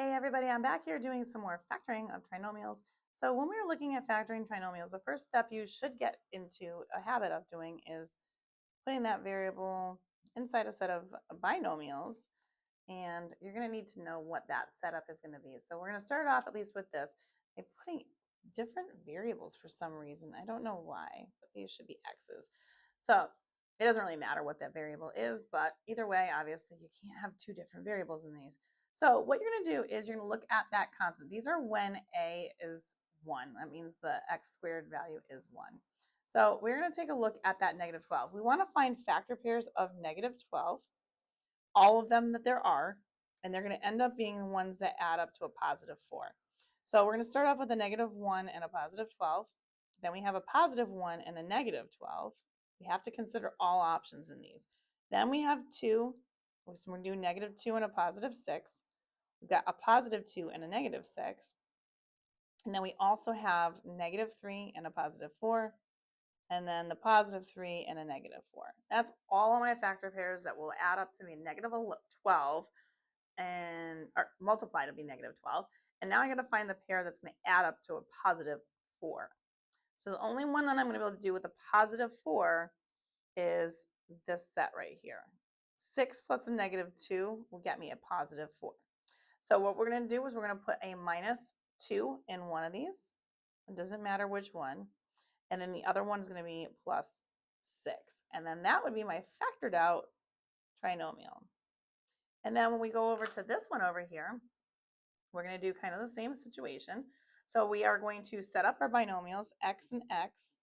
Hey everybody, I'm back here doing some more factoring of trinomials. So when we're looking at factoring trinomials, the first step you should get into a habit of doing is putting that variable inside a set of binomials, and you're going to need to know what that setup is going to be. So we're going to start off at least with this by putting different variables for some reason. I don't know why, but these should be x's. So it doesn't really matter what that variable is, but either way, obviously you can't have two different variables in these. So what you're going to do is you're going to look at that constant. These are when a is 1. That means the x squared value is 1. So we're going to take a look at that negative 12. We want to find factor pairs of negative 12, all of them that there are, and they're going to end up being the ones that add up to a positive 4. So we're going to start off with a negative 1 and a positive 12. Then we have a positive 1 and a negative 12. We have to consider all options in these. Then we have 2. So we're going to do negative 2 and a positive 6. We've got a positive 2 and a negative 6. And then we also have negative 3 and a positive 4. And then the positive 3 and a negative 4. That's all of my factor pairs that will add up to be negative 12 or multiply to be negative 12. And now I got to find the pair that's going to add up to a positive 4. So the only one that I'm going to be able to do with a positive 4 is this set right here. 6 plus a negative 2 will get me a positive 4. So what we're going to do is we're going to put a minus 2 in one of these. It doesn't matter which one. And then the other one is going to be plus 6. And then that would be my factored out trinomial. And then when we go over to this one over here, we're going to do kind of the same situation. So we are going to set up our binomials, x and x.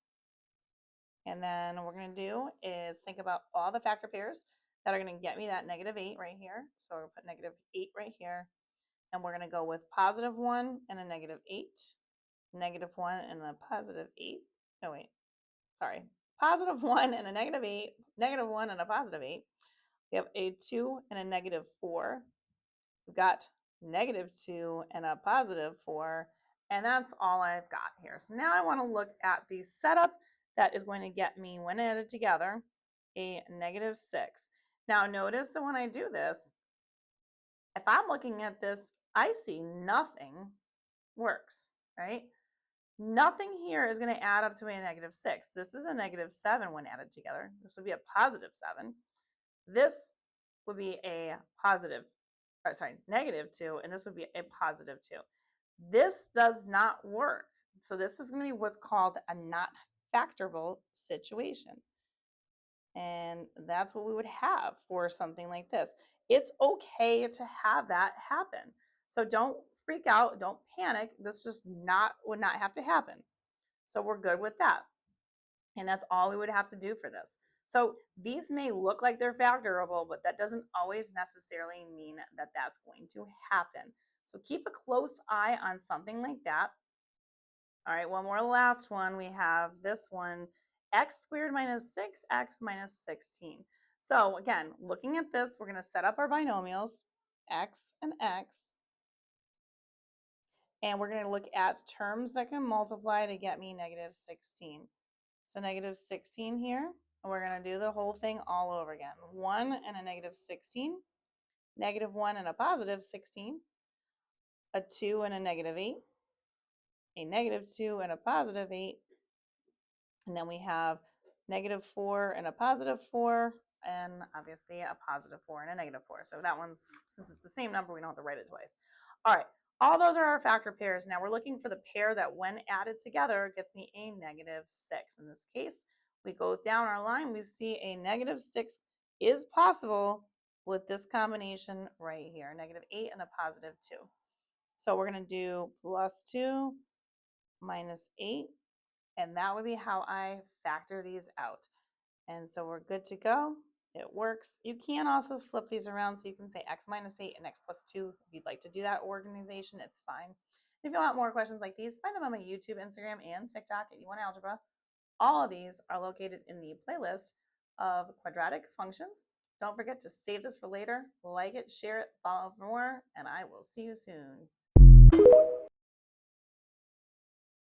And then what we're going to do is think about all the factor pairs that are going to get me that negative 8 right here. So we're going to put negative 8 right here. And we're going to go with positive 1 and a negative 8, negative 1 and a positive 8. Oh, wait. Sorry. Positive 1 and a negative 8, negative 1 and a positive 8. We have a 2 and a negative 4. We've got negative 2 and a positive 4. And that's all I've got here. So now I want to look at the setup that is going to get me, when added together, a negative 6. Now notice that when I do this, if I'm looking at this, I see nothing works, right? Nothing here is going to add up to a negative 6. This is a negative 7 when added together. This would be a positive 7. This would be a negative 2, and this would be a positive 2. This does not work. So this is going to be what's called a not factorable situation. And that's what we would have for something like this. It's okay to have that happen. So don't freak out, don't panic. This just would not have to happen. So we're good with that. And that's all we would have to do for this. So these may look like they're factorable, but that doesn't always necessarily mean that that's going to happen. So keep a close eye on something like that. All right, one more last one. We have this one, x squared minus 6x minus 16. So again, looking at this, we're going to set up our binomials, x and x. And we're going to look at terms that can multiply to get me negative 16. So negative 16 here, and we're going to do the whole thing all over again. 1 and a negative 16, negative 1 and a positive 16, a 2 and a negative 8, a negative 2 and a positive 8, and then we have negative 4 and a positive 4, and obviously a positive 4 and a negative 4. So that one's, since it's the same number, we don't have to write it twice. All right, all those are our factor pairs. Now we're looking for the pair that when added together gets me a negative 6. In this case, we go down our line, we see a negative 6 is possible with this combination right here, negative 8 and a positive 2. So we're going to do plus 2 minus 8, and that would be how I factor these out. And so we're good to go. It works. You can also flip these around, so you can say x minus 8 and x plus 2. If you'd like to do that organization, it's fine. If you want more questions like these, find them on my YouTube, Instagram, and TikTok at U1Algebra. All of these are located in the playlist of quadratic functions. Don't forget to save this for later, like it, share it, follow for more, and I will see you soon.